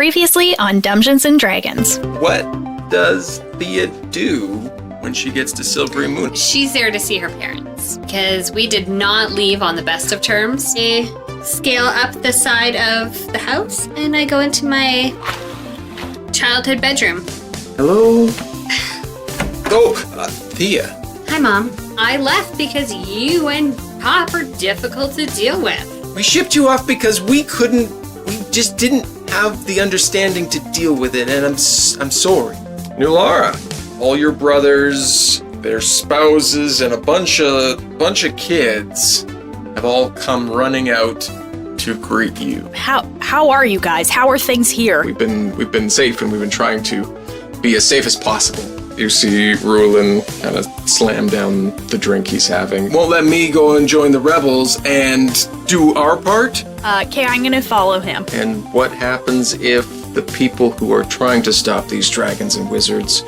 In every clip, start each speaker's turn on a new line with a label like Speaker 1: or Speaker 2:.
Speaker 1: Previously on Dumbgeons and Dragons.
Speaker 2: What does Thia do when she gets to Silvery Moon?
Speaker 3: She's there to see her parents, because we did not leave on the best of terms. I scale up the side of the house, and I go into my childhood bedroom.
Speaker 2: Hello? Thia.
Speaker 3: Hi, Mom. I left because you and Pop are difficult to deal with.
Speaker 2: We shipped you off because we just didn't have the understanding to deal with it, and I'm sorry. Nulara, all your brothers, their spouses, and a bunch of kids have all come running out to greet you.
Speaker 1: How are you guys? How are things here?
Speaker 2: We've been safe, and we've been trying to be as safe as possible. You see Rulin kind of slam down the drink he's having. Won't let me go and join the rebels and do our part.
Speaker 1: Okay, I'm gonna follow him.
Speaker 2: And what happens if the people who are trying to stop these dragons and wizards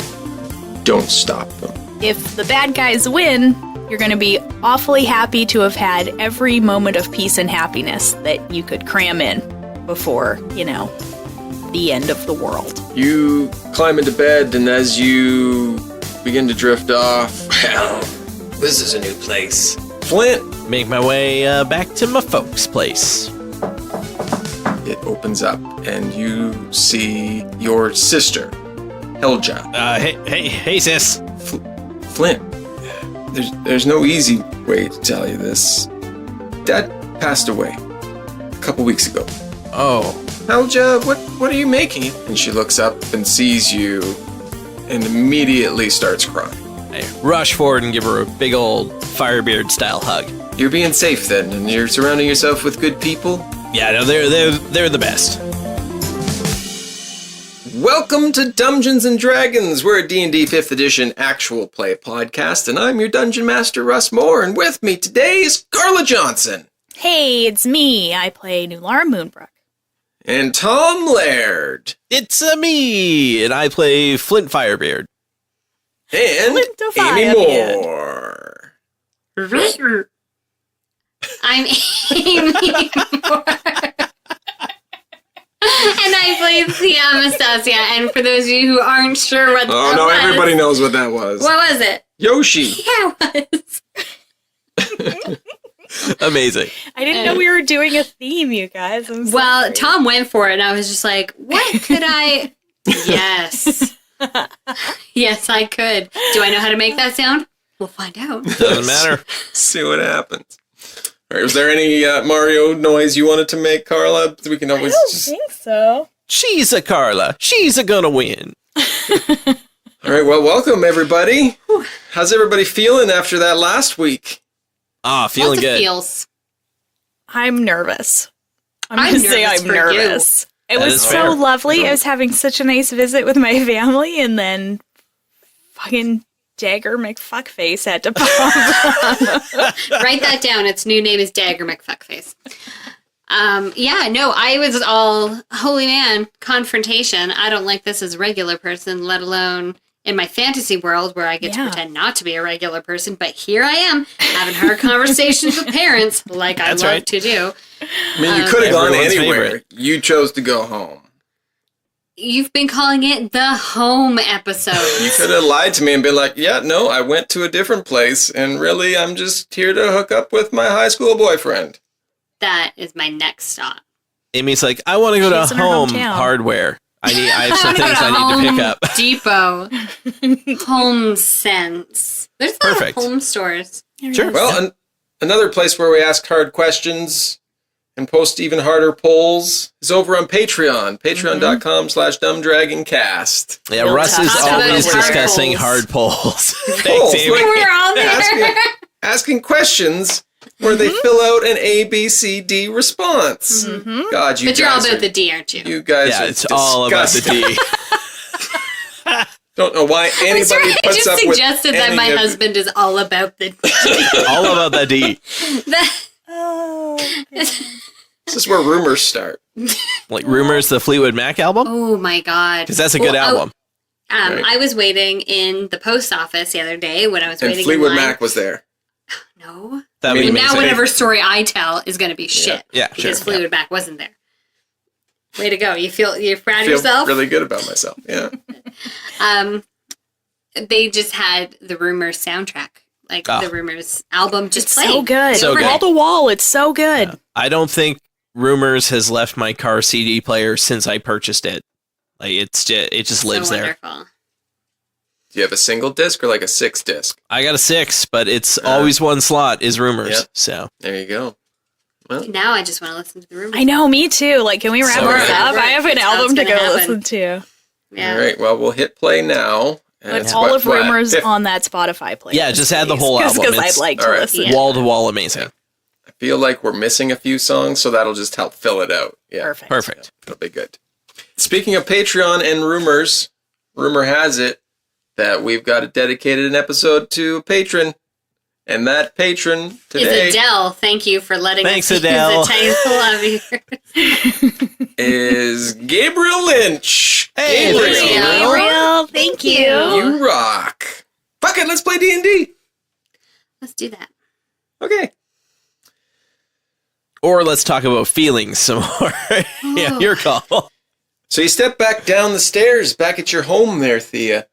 Speaker 2: don't stop them?
Speaker 1: If the bad guys win, you're gonna be awfully happy to have had every moment of peace and happiness that you could cram in before, the end of the world.
Speaker 2: You climb into bed, and as you begin to drift off, well, this is a new place. Flint!
Speaker 4: Make my way back to my folks' place.
Speaker 2: It opens up, and you see your sister, Helja.
Speaker 4: Hey, sis.
Speaker 2: Flint, there's no easy way to tell you this. Dad passed away a couple weeks ago.
Speaker 4: Oh.
Speaker 2: Helja, what are you making? And she looks up and sees you and immediately starts crying.
Speaker 4: I rush forward and give her a big old Firebeard style hug.
Speaker 2: You're being safe then, and you're surrounding yourself with good people?
Speaker 4: Yeah, no, they're the best.
Speaker 2: Welcome to Dumbgeons and Dragons. We're a D&D 5th edition actual play podcast, and I'm your dungeon master, Russ More, and with me today is Carla Johnson.
Speaker 1: Hey, it's me. I play Nulara Moonbrook.
Speaker 2: And Tom Laird.
Speaker 4: It's me, and I play Flint Firebeard.
Speaker 2: And Amy Moore.
Speaker 3: I'm Amy Moore. And I play Thia Amastacia, and for those of you who aren't sure what that was...
Speaker 2: Oh, no, everybody knows what that was.
Speaker 3: What was it?
Speaker 2: Yoshi.
Speaker 3: Yeah, it was.
Speaker 4: Amazing.
Speaker 1: I didn't know we were doing a theme, you guys. I'm sorry.
Speaker 3: Well, Tom went for it, and I was just like, what could I... Yes. Yes, I could. Do I know how to make that sound? We'll find out.
Speaker 4: Doesn't matter.
Speaker 2: See what happens. All right, was there any Mario noise you wanted to make, Carla? We can always
Speaker 1: I don't think so.
Speaker 4: She's a Carla. She's a gonna win.
Speaker 2: All right, well, welcome, everybody. How's everybody feeling after that last week?
Speaker 4: Feeling
Speaker 3: Lots
Speaker 4: good.
Speaker 3: of feels.
Speaker 1: I'm nervous.
Speaker 3: I'm
Speaker 1: going to say
Speaker 3: nervous
Speaker 1: I'm
Speaker 3: for
Speaker 1: nervous. It
Speaker 4: That
Speaker 1: was
Speaker 4: is
Speaker 1: so
Speaker 4: fair.
Speaker 1: lovely. I was having such a nice visit with my family, and then fucking Dagger McFuckface had to pop up.
Speaker 3: Write that down. Its new name is Dagger McFuckface. I was all, holy man, confrontation. I don't like this as a regular person, let alone in my fantasy world where I get to pretend not to be a regular person. But here I am, having hard conversations with parents, like
Speaker 4: That's
Speaker 3: I love
Speaker 4: right.
Speaker 3: to do.
Speaker 2: I mean, you could have gone
Speaker 4: Everyone's
Speaker 2: anywhere.
Speaker 4: favorite.
Speaker 2: You chose to go home.
Speaker 3: You've been calling it the home episode.
Speaker 2: You could have lied to me and been like, yeah, no, I went to a different place, and really, I'm just here to hook up with my high school boyfriend.
Speaker 3: That is my next stop.
Speaker 4: Amy's like, I want to go
Speaker 1: She's
Speaker 4: to
Speaker 1: in her
Speaker 4: Home
Speaker 1: hometown.
Speaker 4: Hardware. I have some
Speaker 3: I'm gonna
Speaker 4: things
Speaker 3: go
Speaker 4: I need to pick up.
Speaker 3: Depot. Home Sense. There's a lot
Speaker 4: Perfect.
Speaker 3: of home stores.
Speaker 4: Sure.
Speaker 2: Well, another place where we ask hard questions and post even harder polls is over on Patreon. Patreon.com/dumbdragoncast.
Speaker 4: Yeah,
Speaker 1: We'll
Speaker 4: Russ is
Speaker 1: talk about
Speaker 4: always
Speaker 3: hard
Speaker 4: discussing
Speaker 3: polls.
Speaker 4: hard polls.
Speaker 2: Polls,
Speaker 4: Thanks, Amy.
Speaker 2: like-
Speaker 3: We're on there.
Speaker 2: Asking questions where they fill out an A, B, C, D response. God, you
Speaker 3: But you're all
Speaker 2: guys
Speaker 3: about
Speaker 2: are-
Speaker 3: the D, aren't you?
Speaker 2: You guys
Speaker 4: Yeah,
Speaker 2: are
Speaker 4: it's all about the
Speaker 2: disgusting.
Speaker 4: D.
Speaker 2: Don't know why
Speaker 3: I'm
Speaker 2: anybody
Speaker 3: sorry, I
Speaker 2: puts
Speaker 3: just
Speaker 2: up with
Speaker 3: suggested that
Speaker 2: any
Speaker 3: my
Speaker 2: of-
Speaker 3: husband is all about the D.
Speaker 4: All about the D.
Speaker 2: This is where rumors start.
Speaker 4: Like Rumors, the Fleetwood Mac album?
Speaker 3: Oh my God.
Speaker 4: Because that's a good album.
Speaker 2: Right.
Speaker 3: I was waiting in the post office the other day when I was
Speaker 2: And
Speaker 3: waiting
Speaker 2: Fleetwood
Speaker 3: in line.
Speaker 2: Mac was there.
Speaker 3: No.
Speaker 4: That'd be
Speaker 3: And now
Speaker 4: amazing.
Speaker 3: whatever story I tell is going to be shit.
Speaker 4: Yeah, sure.
Speaker 3: Because Fleetwood Mac wasn't there. Way to go. You're proud of
Speaker 2: Feel
Speaker 3: yourself?
Speaker 2: really good about myself. Yeah.
Speaker 3: They just had the Rumors soundtrack. Like, the Rumors album just played.
Speaker 1: So good.
Speaker 4: So good.
Speaker 1: Wall to wall. It's so good.
Speaker 4: Yeah. I don't think Rumors has left my car CD player since I purchased it. Like, it just lives there.
Speaker 3: Wonderful.
Speaker 2: Do you have a single disc or like a 6 disc?
Speaker 4: I got a 6, but it's always one slot is Rumors.
Speaker 2: Yep.
Speaker 4: So
Speaker 2: There you go. Well,
Speaker 3: Now I just want to listen to the Rumors.
Speaker 1: I know, me too. Like, can we wrap
Speaker 4: So
Speaker 1: this
Speaker 4: good.
Speaker 1: up? I have an
Speaker 3: That's how
Speaker 1: album
Speaker 3: it's
Speaker 1: to go
Speaker 3: gonna happen.
Speaker 1: listen to.
Speaker 3: Yeah.
Speaker 2: all right. Well, we'll hit play now. And
Speaker 1: Put
Speaker 2: it's
Speaker 1: all of Rumors
Speaker 2: Fif-
Speaker 1: on that Spotify playlist.
Speaker 4: Yeah, just add the whole album.
Speaker 1: Because I'd
Speaker 4: It's-
Speaker 1: like to
Speaker 2: all right.
Speaker 1: listen.
Speaker 3: Yeah.
Speaker 4: wall to wall amazing.
Speaker 2: I feel like we're missing a few songs, so that'll just help fill it out. Yeah.
Speaker 1: Perfect.
Speaker 2: That'll be good. Speaking of Patreon and Rumors, rumor has it that we've got dedicated an episode to a patron. And that patron today
Speaker 3: Is Adele. Thank you for letting
Speaker 4: Thanks,
Speaker 3: us
Speaker 4: Adele.
Speaker 3: use the title of yours.
Speaker 2: is Gabriel Lynch.
Speaker 4: Hey,
Speaker 2: Gabriel.
Speaker 4: thanks,
Speaker 1: Gabriel, thank you.
Speaker 2: You rock. Fuck it, let's play D&D.
Speaker 3: Let's do that.
Speaker 2: Okay.
Speaker 4: Or let's talk about feelings some more. Yeah, your call.
Speaker 2: So you step back down the stairs, back at your home there, Thia.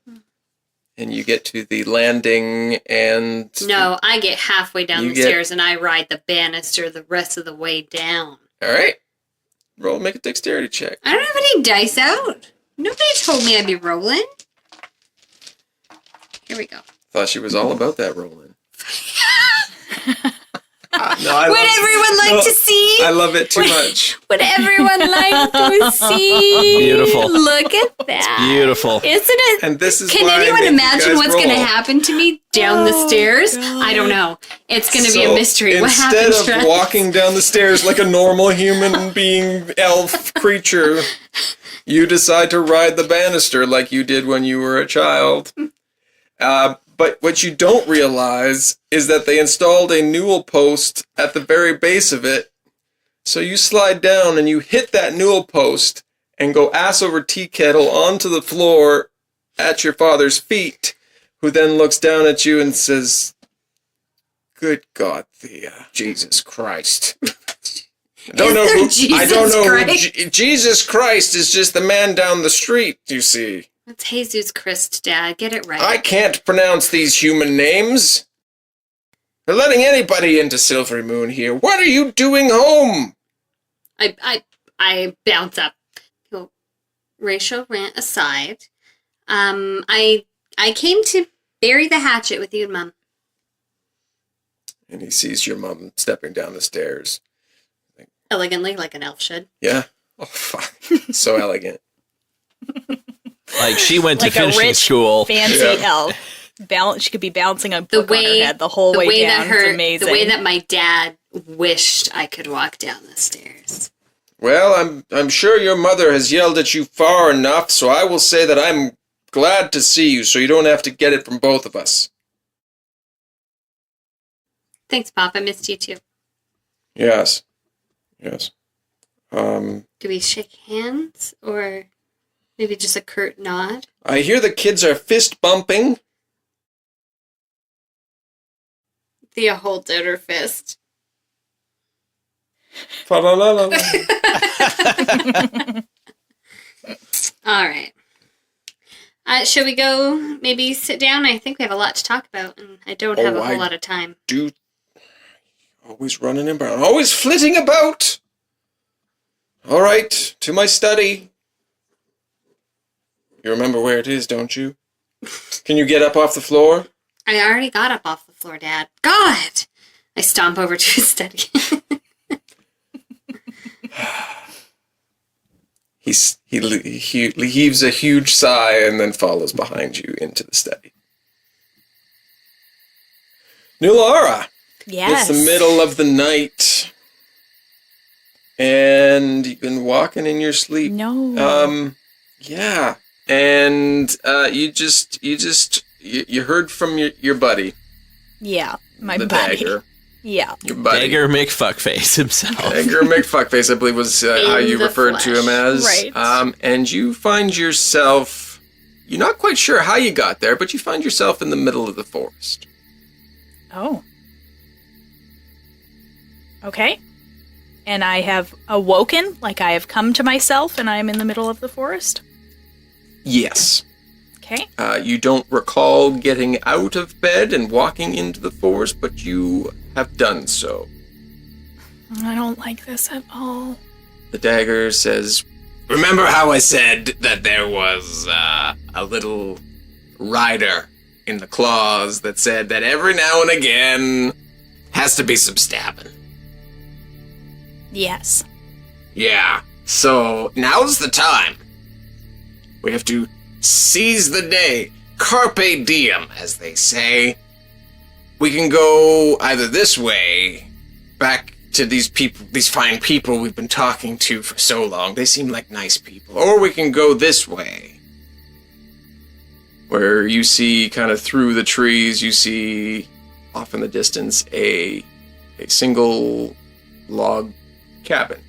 Speaker 2: And you get to the landing and...
Speaker 3: No, I get halfway down
Speaker 2: You
Speaker 3: the
Speaker 2: get-
Speaker 3: stairs and I ride the banister the rest of the way down.
Speaker 2: All right. Roll, make a dexterity check.
Speaker 3: I don't have any dice out. Nobody told me I'd be rolling. Here we go.
Speaker 2: Thought she was all about that rolling. No,
Speaker 3: Would everyone like to see?
Speaker 2: I love it too much.
Speaker 3: Would everyone like to see?
Speaker 4: Beautiful.
Speaker 3: Look at that.
Speaker 4: Beautiful.
Speaker 3: Isn't it?
Speaker 2: And this is
Speaker 3: Can
Speaker 2: why I
Speaker 3: anyone
Speaker 2: make you
Speaker 3: imagine
Speaker 2: guys
Speaker 3: what's going to
Speaker 2: roll.
Speaker 3: happen to me down the stairs? I don't know. It's going to be a mystery. What happens,
Speaker 2: Instead of
Speaker 3: Russ?
Speaker 2: walking down the stairs like a normal human being elf creature, you decide to ride the banister like you did when you were a child. But what you don't realize is that they installed a newel post at the very base of it. So you slide down and you hit that newel post and go ass over tea kettle onto the floor at your father's feet, who then looks down at you and says, "Good God, Thia. Jesus Christ." I don't know who Jesus Christ is just the man down the street, you see.
Speaker 3: It's Jesus Christ, Dad. Get it right.
Speaker 2: I can't pronounce these human names. They're letting anybody into Silvery Moon here. What are you doing home?
Speaker 3: I bounce up. Go racial rant aside. I came to bury the hatchet with you and Mom.
Speaker 2: And he sees your mom stepping down the stairs.
Speaker 3: Elegantly, like an elf should.
Speaker 2: Yeah? Oh, fuck. So elegant.
Speaker 4: Like, she went to
Speaker 1: Like a
Speaker 4: finishing
Speaker 1: rich,
Speaker 4: school.
Speaker 1: fancy
Speaker 2: Yeah.
Speaker 1: elf. She could be bouncing a
Speaker 3: The
Speaker 1: book on her
Speaker 3: way
Speaker 1: head the whole way down. It's amazing.
Speaker 3: The way that my dad wished I could walk down the stairs.
Speaker 2: Well, I'm sure your mother has yelled at you far enough, so I will say that I'm glad to see you, so you don't have to get it from both of us.
Speaker 3: Thanks, Pop. I missed you too.
Speaker 2: Yes.
Speaker 3: Do we shake hands or maybe just a curt nod?
Speaker 2: I hear the kids are fist bumping.
Speaker 3: Thea holds out her fist.
Speaker 2: Fa-la-la-la-la.
Speaker 3: All right. Shall we go maybe sit down? I think we have a lot to talk about, and I don't have a whole lot of time.
Speaker 2: Do always running about, always flitting about. All right, to my study. You remember where it is, don't you? Can you get up off the floor?
Speaker 3: I already got up off the floor, Dad. God! I stomp over to his study.
Speaker 2: He heaves a huge sigh and then follows behind you into the study. Nulara,
Speaker 1: Yes.
Speaker 2: it's the middle of the night, and you've been walking in your sleep.
Speaker 1: No.
Speaker 2: Yeah, and you heard from your buddy,
Speaker 1: Yeah. My
Speaker 2: the
Speaker 1: buddy.
Speaker 2: dagger.
Speaker 1: Yeah.
Speaker 2: Your buddy.
Speaker 4: Dagger McFuckface himself.
Speaker 2: Dagger McFuckface, I believe, was how you
Speaker 3: the
Speaker 2: referred to him as.
Speaker 1: Right.
Speaker 2: And you find yourself, you're not quite sure how you got there, but you find yourself in the middle of the forest.
Speaker 1: Oh. Okay. and I have awoken, like I have come to myself, and I am in the middle of the forest?
Speaker 2: Yes.
Speaker 1: Okay.
Speaker 2: You don't recall getting out of bed and walking into the forest, but you have done so.
Speaker 1: I don't like this at all.
Speaker 2: The dagger says, "Remember how I said that there was a little rider in the claws that said that every now and again has to be some stabbing?"
Speaker 1: Yes.
Speaker 2: Yeah, so now's the time. We have to seize the day. Carpe diem, as they say. We can go either this way, back to these people, these fine people we've been talking to for so long. They seem like nice people. Or we can go this way, where you see kind of through the trees, you see off in the distance a single log cabin.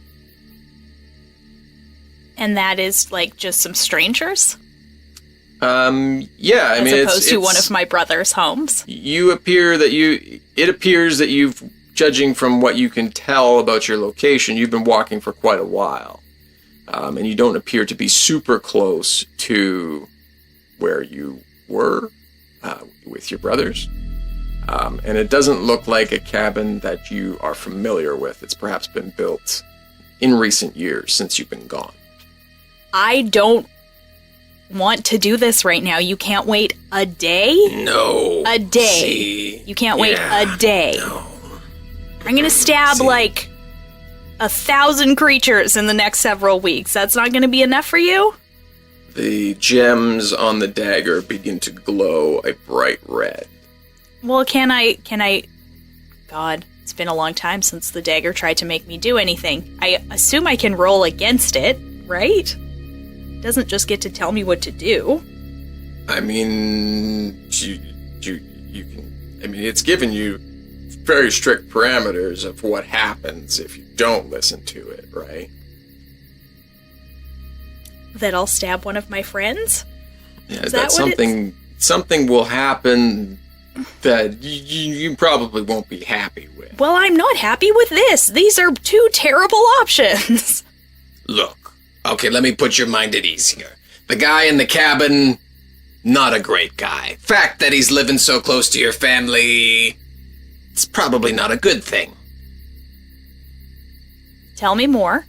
Speaker 1: And that is like just some strangers?
Speaker 2: Yeah, I mean,
Speaker 1: as opposed to
Speaker 2: it's
Speaker 1: one of my brother's homes.
Speaker 2: It appears that you've, judging from what you can tell about your location, you've been walking for quite a while. And you don't appear to be super close to where you were with your brothers. And it doesn't look like a cabin that you are familiar with. It's perhaps been built in recent years since you've been gone.
Speaker 1: I don't want to do this right now. You can't wait a day?
Speaker 2: No.
Speaker 1: A day.
Speaker 2: See,
Speaker 1: you can't wait a day.
Speaker 2: No.
Speaker 1: I'm going to stab like 1,000 creatures in the next several weeks. That's not going to be enough for you?
Speaker 2: The gems on the dagger begin to glow a bright red.
Speaker 1: Well, can I... God, it's been a long time since the dagger tried to make me do anything. I assume I can roll against it, right? It doesn't just get to tell me what to do.
Speaker 2: I mean, you can... I mean, it's given you very strict parameters of what happens if you don't listen to it, right?
Speaker 1: That I'll stab one of my friends?
Speaker 2: Yeah,
Speaker 1: Is
Speaker 2: that something will happen that you probably won't be happy with.
Speaker 1: Well, I'm not happy with this. These are two terrible options.
Speaker 2: Look, okay, let me put your mind at ease here. The guy in the cabin, not a great guy. Fact that he's living so close to your family, it's probably not a good thing.
Speaker 1: Tell me more.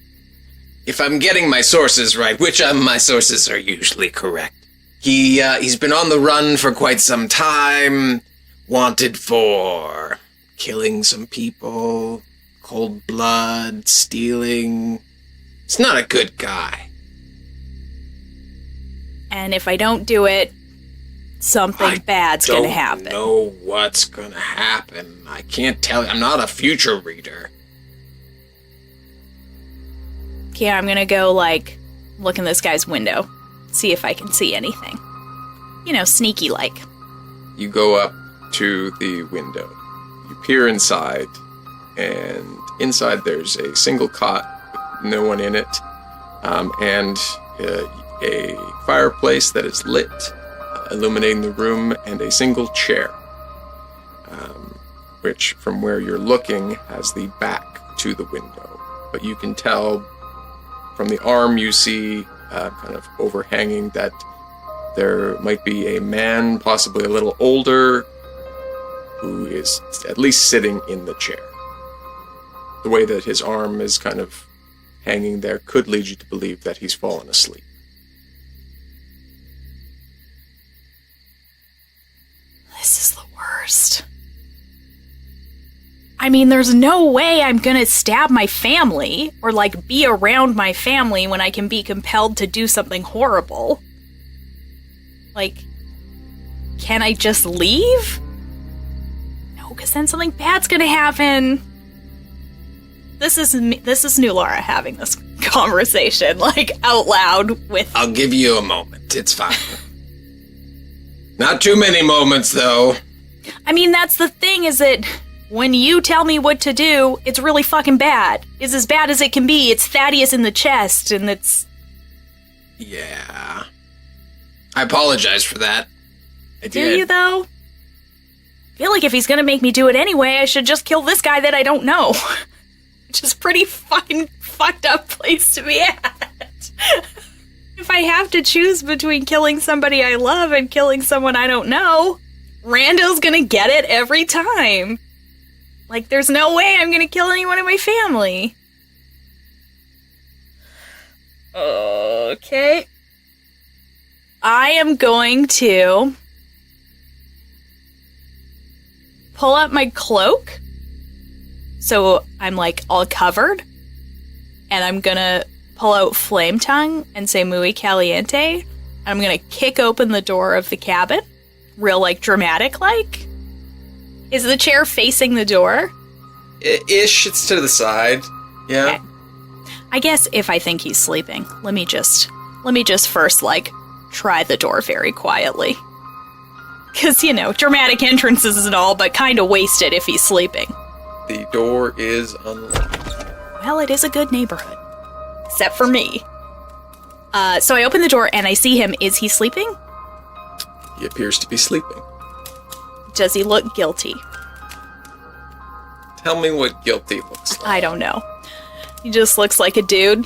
Speaker 2: If I'm getting my sources right, which my sources are usually correct, he's been on the run for quite some time, wanted for killing some people, cold blood, stealing. It's not a good guy.
Speaker 1: And if I don't do it, something bad's gonna happen.
Speaker 2: I don't know what's gonna happen. I can't tell you. I'm not a future reader.
Speaker 1: Okay, I'm gonna go, like, look in this guy's window. See if I can see anything. You know, sneaky-like.
Speaker 2: You go up to the window. You peer inside, and inside there's a single cot with no one in it, and a fireplace that is lit, illuminating the room, and a single chair, which, from where you're looking, has the back to the window. But you can tell from the arm you see kind of overhanging that there might be a man, possibly a little older, who is at least sitting in the chair. The way that his arm is kind of hanging there could lead you to believe that he's fallen asleep.
Speaker 1: This is the worst. I mean, there's no way I'm gonna stab my family or, like, be around my family when I can be compelled to do something horrible. Like, can I just leave? No, because then something bad's gonna happen. This is Nulara having this conversation, like, out loud with...
Speaker 2: I'll give you a moment. It's fine. Not too many moments, though.
Speaker 1: I mean, that's the thing, is that when you tell me what to do, it's really fucking bad. It's as bad as it can be. It's Thaddeus in the chest, and it's...
Speaker 2: Yeah. I apologize for that. I
Speaker 1: Do you, though? I feel like if he's gonna make me do it anyway, I should just kill this guy that I don't know. which is pretty fucking fucked up place to be at. If I have to choose between killing somebody I love and killing someone I don't know, Rando's gonna get it every time. Like, there's no way I'm gonna kill anyone in my family. Okay. I am going to pull up my cloak, so I'm, like, all covered, and I'm gonna pull out Flame Tongue and say Muy Caliente, and I'm gonna kick open the door of the cabin, real, like, dramatic-like. Is the chair facing the door?
Speaker 2: Ish, it's to the side. Yeah.
Speaker 1: Okay. I guess if I think he's sleeping, let me just first, like, try the door very quietly. Because, you know, dramatic entrances and all, but kind of wasted if he's sleeping.
Speaker 2: The door is unlocked.
Speaker 1: Well, it is a good neighborhood. Except for me. So I open the door and I see him. Is he sleeping?
Speaker 2: He appears to be sleeping.
Speaker 1: Does he look guilty?
Speaker 2: Tell me what guilty looks like.
Speaker 1: I don't know. He just looks like a dude.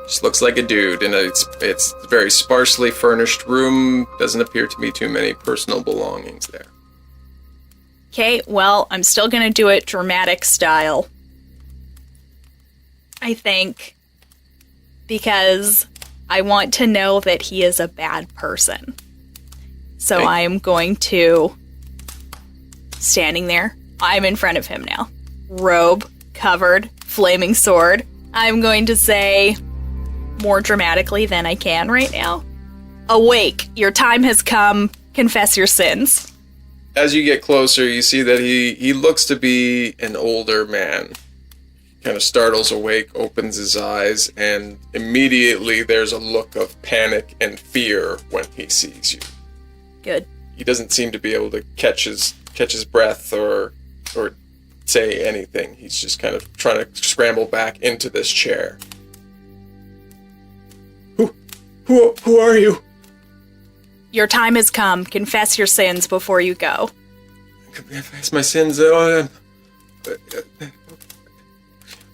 Speaker 2: Just looks like a dude in it's a very sparsely furnished room. Doesn't appear to be too many personal belongings there.
Speaker 1: Okay, well, I'm still gonna do it dramatic style. I think. Because I want to know that he is a bad person. So
Speaker 2: Okay.
Speaker 1: I am going to... Standing there. I'm in front of him now. Robe, covered, flaming sword. I'm going to say, more dramatically than I can right now, awake, your time has come, confess your sins.
Speaker 2: As you get closer, you see that he looks to be an older man. Kind of startles awake, opens his eyes, and immediately there's a look of panic and fear when he sees you.
Speaker 1: Good.
Speaker 2: He doesn't seem to be able to catch his breath or say anything. He's just kind of trying to scramble back into this chair. Who are you?
Speaker 1: Your time has come. Confess your sins before you go.
Speaker 2: Confess my sins.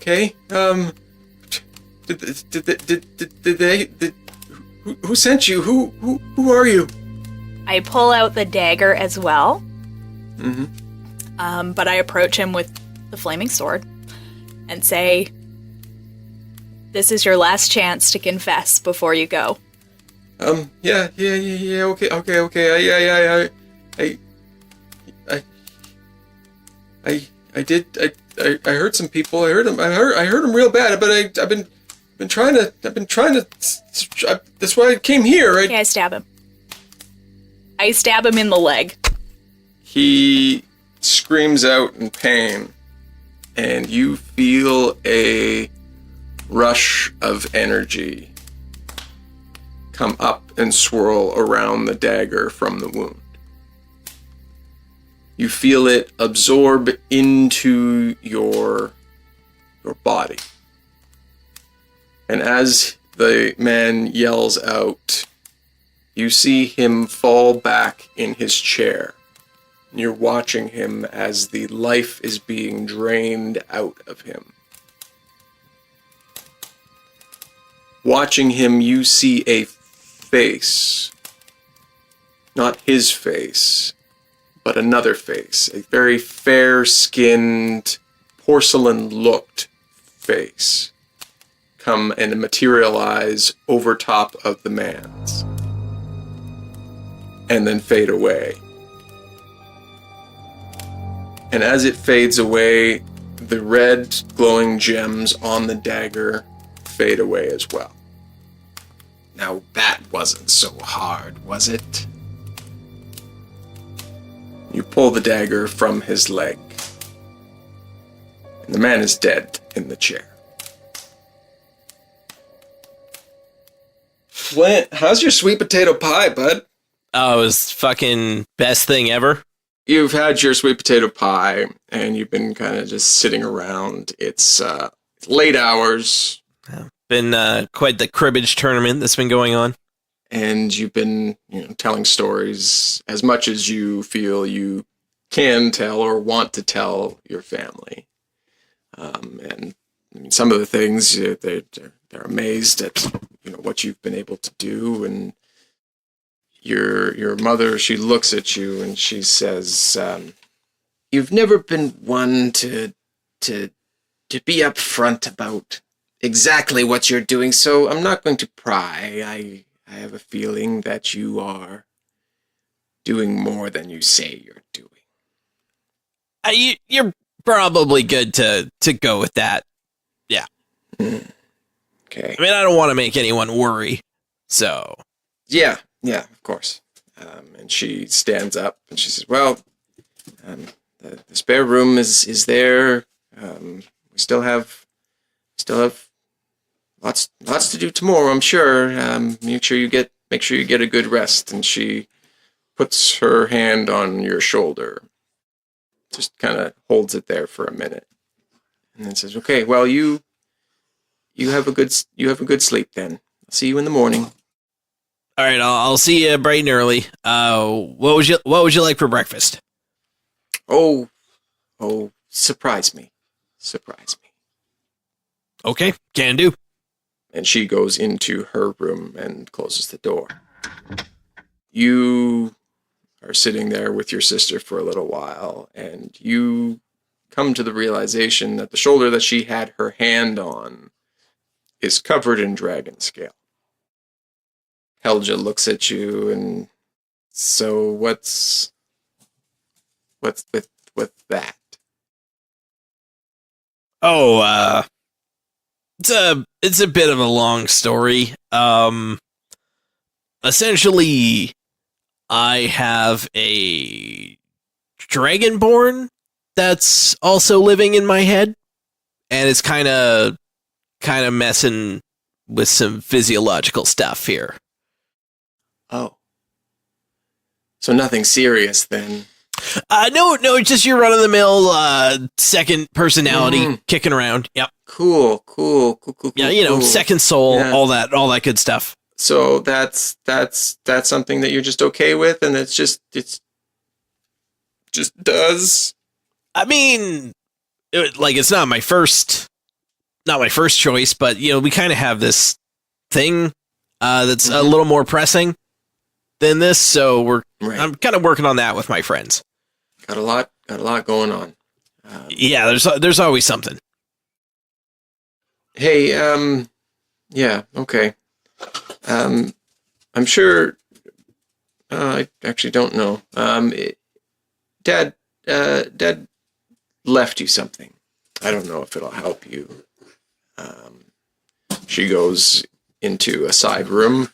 Speaker 2: Okay. Who sent you? Who are you?
Speaker 1: I pull out the dagger as well.
Speaker 2: Mm-hmm.
Speaker 1: But I approach him with the flaming sword and say, this is your last chance to confess before you go.
Speaker 2: Yeah, okay. I heard some people. I heard them real bad, but I've been trying to. That's why I came here.
Speaker 1: Okay, I stab him. I stab him in the leg.
Speaker 2: He screams out in pain, and you feel a rush of energy come up and swirl around the dagger from the wound. You feel it absorb into your body. And as the man yells out, you see him fall back in his chair. You're watching him as the life is being drained out of him. Watching him, you see a face. Not his face, but another face. A very fair-skinned, porcelain-looked face come and materialize over top of the man's. And then fade away. And as it fades away, the red glowing gems on the dagger fade away as well. Now that wasn't so hard, was it? You pull the dagger from his leg. And the man is dead in the chair. Flint, how's your sweet potato pie, bud?
Speaker 4: Oh, it was fucking best thing ever.
Speaker 2: You've had your sweet potato pie, and you've been kind of just sitting around. It's late hours.
Speaker 4: Been quite the cribbage tournament that's been going on.
Speaker 2: And you've been telling stories as much as you feel you can tell or want to tell your family. And some of the things they're amazed at, what you've been able to do. And your mother, she looks at you and she says, "You've never been one to be upfront about exactly what you're doing, so I'm not going to pry. I have a feeling that you are doing more than you say you're doing."
Speaker 4: You're probably good to go with that. Yeah.
Speaker 2: Okay.
Speaker 4: I mean, I don't want to make anyone worry, so.
Speaker 2: Yeah, of course. And she stands up and she says, "Well, the spare room is there. We still have lots to do tomorrow, I'm sure. Make sure you get a good rest." And she puts her hand on your shoulder, just kind of holds it there for a minute, and then says, "Okay, well, you have a good sleep then. I'll see you in the morning."
Speaker 4: All right, I'll see you bright and early. What would you like for breakfast?
Speaker 2: Oh, surprise me.
Speaker 4: Okay, can do.
Speaker 2: And she goes into her room and closes the door. You are sitting there with your sister for a little while, and you come to the realization that the shoulder that she had her hand on is covered in dragon scale. Helga looks at you and, "So what's with that?"
Speaker 4: Oh, it's a bit of a long story. Essentially, I have a dragonborn that's also living in my head, and it's kind of messing with some physiological stuff here.
Speaker 2: Oh. So nothing serious then.
Speaker 4: No, just your run-of-the-mill second personality kicking around. Yep.
Speaker 2: Cool.
Speaker 4: Yeah,
Speaker 2: cool.
Speaker 4: second soul,
Speaker 2: Yeah.
Speaker 4: all that good stuff.
Speaker 2: So that's something that you're just okay with, and it's just does.
Speaker 4: I mean, it's not my first choice, but we kind of have this thing that's a little more pressing than this, so I'm kind of working on that with my friends.
Speaker 2: Got a lot going on.
Speaker 4: Yeah, there's always something.
Speaker 2: Hey, yeah, okay. I'm sure. I actually don't know. Dad left you something. I don't know if it'll help you. She goes into a side room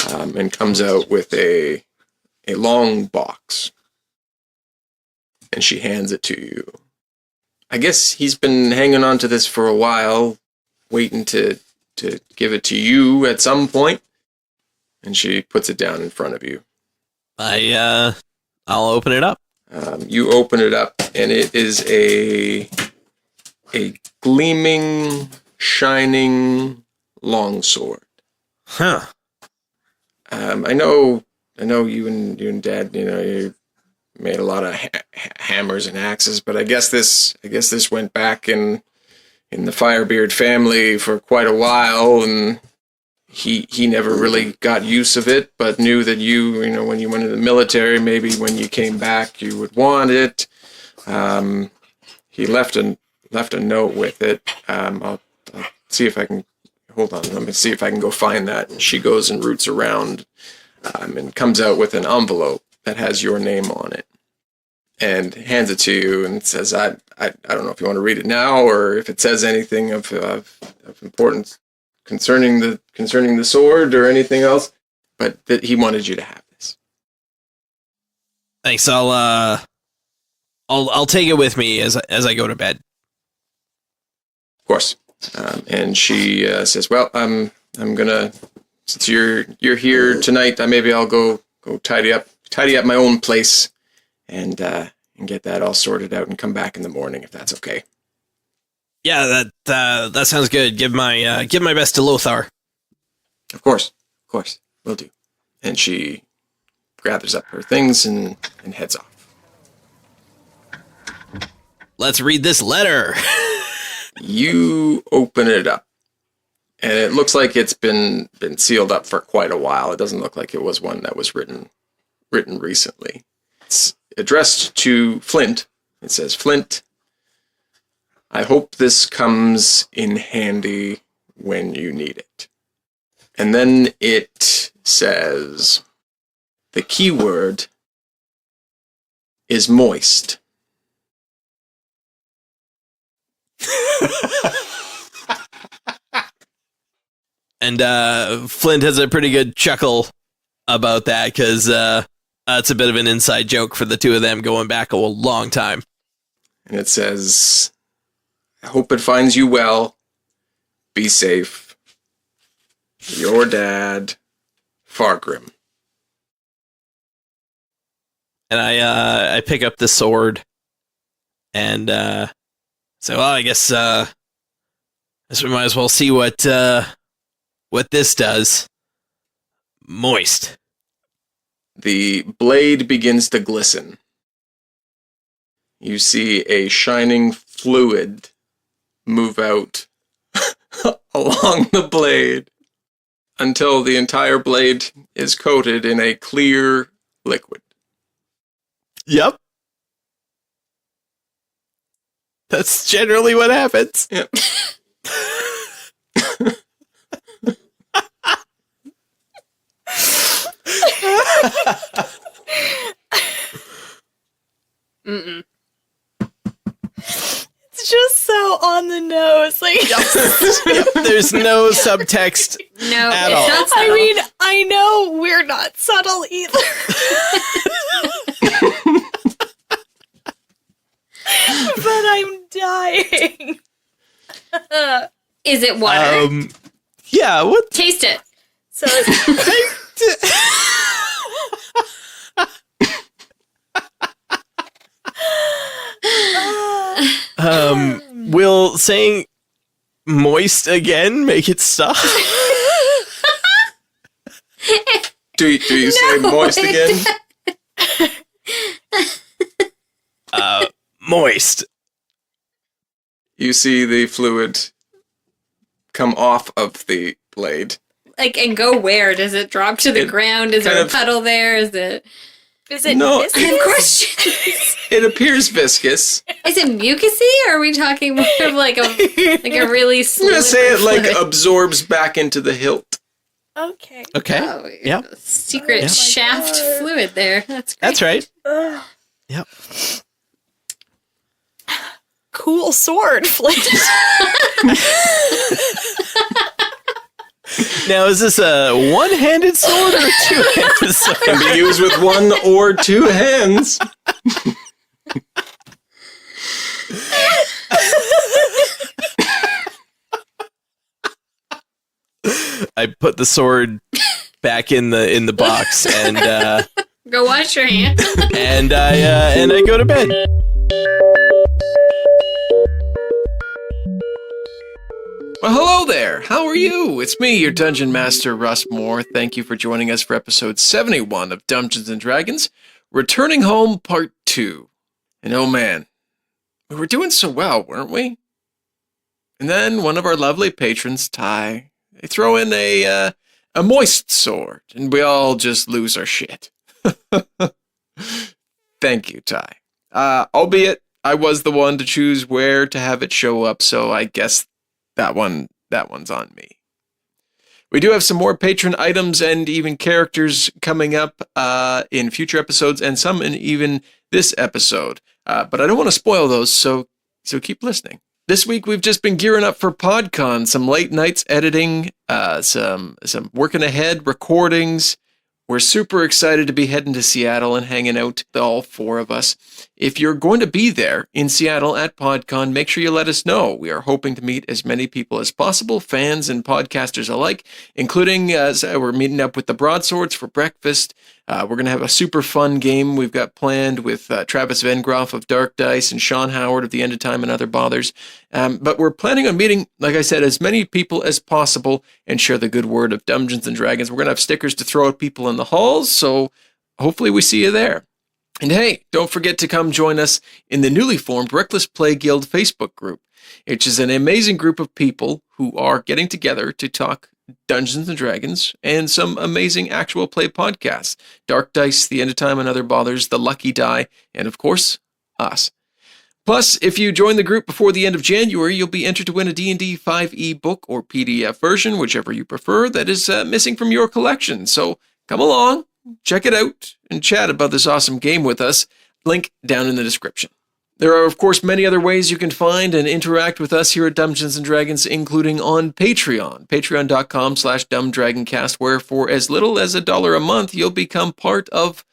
Speaker 2: and comes out with a long box, and she hands it to you. I guess he's been hanging on to this for a while, waiting to give it to you at some point. And she puts it down in front of you.
Speaker 4: I'll open it up.
Speaker 2: You open it up, and it is a gleaming, shining longsword.
Speaker 4: Huh.
Speaker 2: I know you and Dad, you made a lot of hammers and axes, but I guess this went back in the Firebeard family for quite a while, and he never really got use of it, but knew that you when you went into the military, maybe when you came back, you would want it. He left a note with it. I'll see if I can. Hold on, let me see if I can go find that. And she goes and roots around and comes out with an envelope that has your name on it and hands it to you and says, I don't know if you want to read it now or if it says anything of importance concerning the sword or anything else, but that he wanted you to have this.
Speaker 4: Thanks. I'll take it with me as I go to bed.
Speaker 2: Of course. And she says, "Well, I'm gonna, since you're here tonight, maybe I'll go tidy up my own place and get that all sorted out and come back in the morning if that's okay."
Speaker 4: Yeah, that sounds good. Give my best to Lothar.
Speaker 2: Of course, will do. And she gathers up her things and heads off.
Speaker 4: Let's read this letter.
Speaker 2: You open it up. And it looks like it's been sealed up for quite a while. It doesn't look like it was one that was written recently. It's addressed to Flint. It says, Flint, I hope this comes in handy when you need it. And then it says, the keyword is moist.
Speaker 4: And Flint has a pretty good chuckle about that because it's a bit of an inside joke for the two of them going back a long time.
Speaker 2: And it says, I hope it finds you well. Be safe. Your dad, Fargrim.
Speaker 4: And I pick up the sword and so I guess we might as well see what this does. Moist.
Speaker 2: The blade begins to glisten. You see a shining fluid move out along the blade until the entire blade is coated in a clear liquid.
Speaker 4: Yep. That's generally what happens.
Speaker 2: Yep.
Speaker 3: Mm-mm.
Speaker 1: It's just so on the nose. Like,
Speaker 4: Yep, there's no subtext.
Speaker 3: No,
Speaker 4: At
Speaker 3: it's
Speaker 4: all.
Speaker 3: not subtle.
Speaker 1: I mean, I know we're not subtle either. But I'm dying.
Speaker 3: Is it water?
Speaker 4: Yeah, what?
Speaker 3: Taste it.
Speaker 1: So
Speaker 4: Will saying moist again make it stop?
Speaker 2: Do you say moist again?
Speaker 4: Moist.
Speaker 2: You see the fluid come off of the blade.
Speaker 3: Like, and go where? Does it drop to the
Speaker 2: It
Speaker 3: ground? Is there
Speaker 2: kind
Speaker 3: a
Speaker 2: of-
Speaker 3: puddle there? Is it
Speaker 2: No,
Speaker 3: I have questions.
Speaker 2: It appears viscous.
Speaker 3: Is it mucusy, or are we talking more of like a really
Speaker 2: I'm
Speaker 3: slippery
Speaker 2: gonna say it like
Speaker 3: fluid?
Speaker 2: absorbs back into the hilt.
Speaker 1: Okay.
Speaker 4: Okay.
Speaker 3: Oh,
Speaker 4: Yep.
Speaker 3: secret
Speaker 1: Oh my
Speaker 3: shaft
Speaker 1: God.
Speaker 3: fluid there. That's great.
Speaker 4: That's right.
Speaker 1: Ugh.
Speaker 4: Yep.
Speaker 1: Cool sword, Flint.
Speaker 4: Now, is this a one-handed sword or a two-handed sword?
Speaker 2: Can be used with one or two hands.
Speaker 4: I put the sword back in the box and
Speaker 3: Go wash your hands.
Speaker 4: and I go to bed.
Speaker 2: Well, hello there. How are you? It's me, your Dungeon Master, Russ More. Thank you for joining us for episode 71 of Dumbgeons and Dragons, Returning Home Part 2. And oh man, we were doing so well, weren't we? And then one of our lovely patrons, Ty, they throw in a moist sword, and we all just lose our shit. Thank you, Ty. Albeit, I was the one to choose where to have it show up, so I guess that one's on me. We do have some more patron items and even characters coming up in future episodes, and some in even this episode. But I don't want to spoil those, so keep listening. This week we've just been gearing up for PodCon, some late nights editing, some working ahead recordings. We're super excited to be heading to Seattle and hanging out, all four of us. If you're going to be there in Seattle at PodCon, make sure you let us know. We are hoping to meet as many people as possible, fans and podcasters alike, including we're meeting up with the Broadswords for breakfast. We're going to have a super fun game we've got planned with Travis Vengroff of Dark Dice and Sean Howard of The End of Time and Other Bothers. But we're planning on meeting, like I said, as many people as possible and share the good word of Dumbgeons and Dragons. We're going to have stickers to throw at people in the halls, so hopefully we see you there. And hey, don't forget to come join us in the newly formed Reckless Play Guild Facebook group, which is an amazing group of people who are getting together to talk Dungeons and Dragons and some amazing actual play podcasts. Dark Dice, The End of Time and Other Bothers, The Lucky Die, and of course, us. Plus, if you join the group before the end of January, you'll be entered to win a D&D 5e book or PDF version, whichever you prefer, that is missing from your collection. So come along, check it out, and chat about this awesome game with us. Link down in the description. There are, of course, many other ways you can find and interact with us here at Dungeons & Dragons, including on Patreon, patreon.com/dumbdragoncast, where for as little as $1 a month, you'll become part of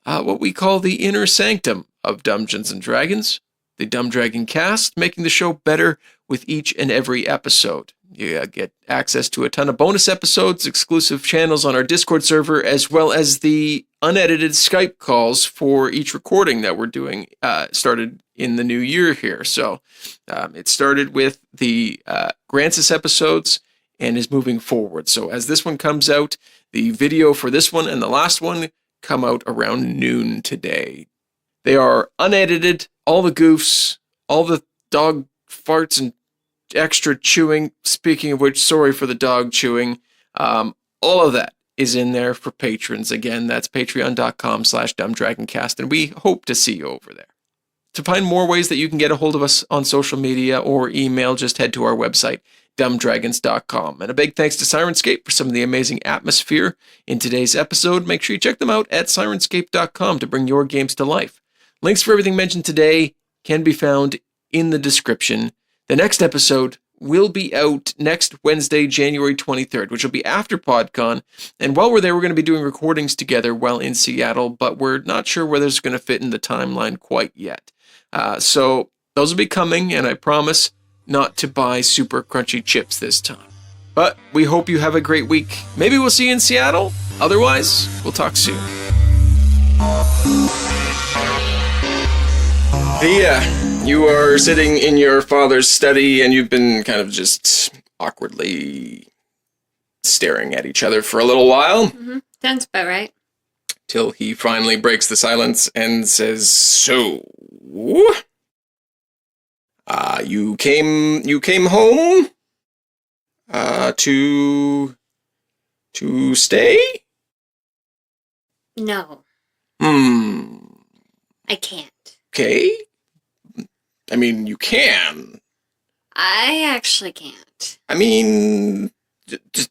Speaker 2: what we call the inner sanctum of Dungeons & Dragons, the Dumb Dragon Cast, making the show better with each and every episode. You get access to a ton of bonus episodes, exclusive channels on our Discord server, as well as the unedited Skype calls for each recording that we're doing, started in the new year here. So it started with the Grancis episodes and is moving forward. So as this one comes out, the video for this one and the last one come out around noon today. They are unedited, all the goofs, all the dog farts and extra chewing. Speaking of which, sorry for the dog chewing. All of that is in there for patrons. Again, that's patreon.com/dumbdragoncast, and we hope to see you over there. To find more ways that you can get a hold of us on social media or email, just head to our website, dumbdragons.com. And a big thanks to Syrinscape for some of the amazing atmosphere in today's episode. Make sure you check them out at syrinscape.com to bring your games to life. Links for everything mentioned today can be found in the description. The next episode will be out next Wednesday, January 23rd, which will be after PodCon. And while we're there, we're going to be doing recordings together while in Seattle, but we're not sure whether it's going to fit in the timeline quite yet. So those will be coming, and I promise not to buy super crunchy chips this time. But we hope you have a great week. Maybe we'll see you in Seattle. Otherwise, we'll talk soon. Thia, you are sitting in your father's study, and you've been kind of just awkwardly staring at each other for a little while.
Speaker 3: Mm-hmm. Sounds about right.
Speaker 2: Till he finally breaks the silence and says, "So, you came home, to stay?"
Speaker 3: No. I can't.
Speaker 2: Okay. I mean, you can.
Speaker 3: I actually can't.
Speaker 2: I mean,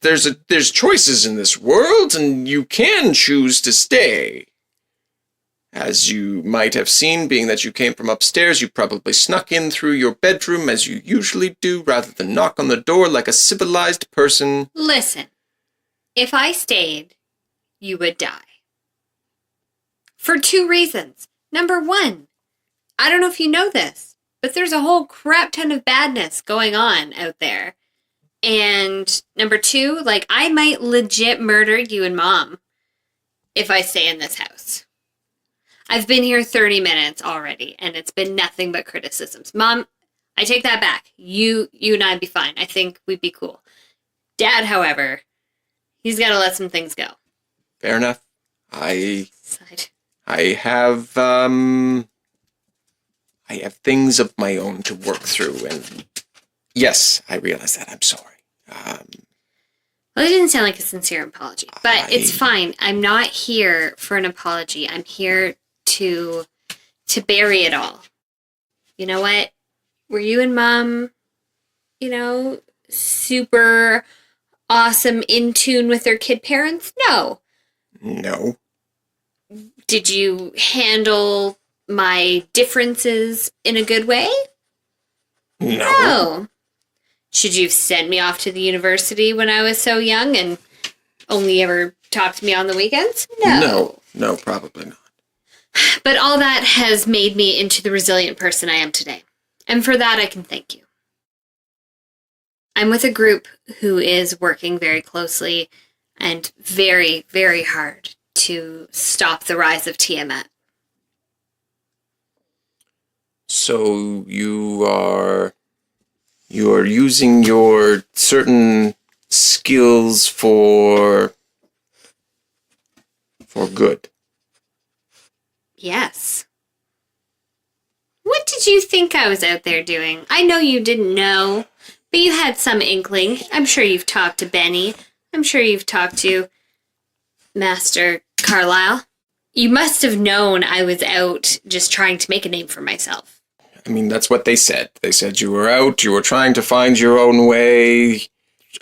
Speaker 2: there's choices in this world, and you can choose to stay. As you might have seen, being that you came from upstairs, you probably snuck in through your bedroom as you usually do, rather than knock on the door like a civilized person.
Speaker 3: Listen, if I stayed, you would die. For 2 reasons. Number 1, I don't know if you know this, but there's a whole crap ton of badness going on out there. And number 2, I might legit murder you and Mom if I stay in this house. I've been here 30 minutes already, and it's been nothing but criticisms. Mom, I take that back. You and I'd be fine. I think we'd be cool. Dad, however, he's got to let some things go.
Speaker 2: Fair enough. I have things of my own to work through, and yes, I realize that. I'm sorry.
Speaker 3: Well, it didn't sound like a sincere apology, but it's fine. I'm not here for an apology. I'm here to bury it all. You know what? Were you and Mom, super awesome, in tune with their kid parents? No.
Speaker 2: No.
Speaker 3: Did you handle my differences in a good way? No. Should you have sent me off to the university when I was so young and only ever talked to me on the weekends?
Speaker 2: No, probably not.
Speaker 3: But all that has made me into the resilient person I am today. And for that, I can thank you. I'm with a group who is working very closely and very, very hard to stop the rise of Tiamat.
Speaker 2: So you are using your certain skills for good.
Speaker 3: Yes. What did you think I was out there doing? I know you didn't know, but you had some inkling. I'm sure you've talked to Benny. I'm sure you've talked to Master Carlisle. You must have known I was out just trying to make a name for myself.
Speaker 2: I mean, that's what they said. They said you were out, you were trying to find your own way.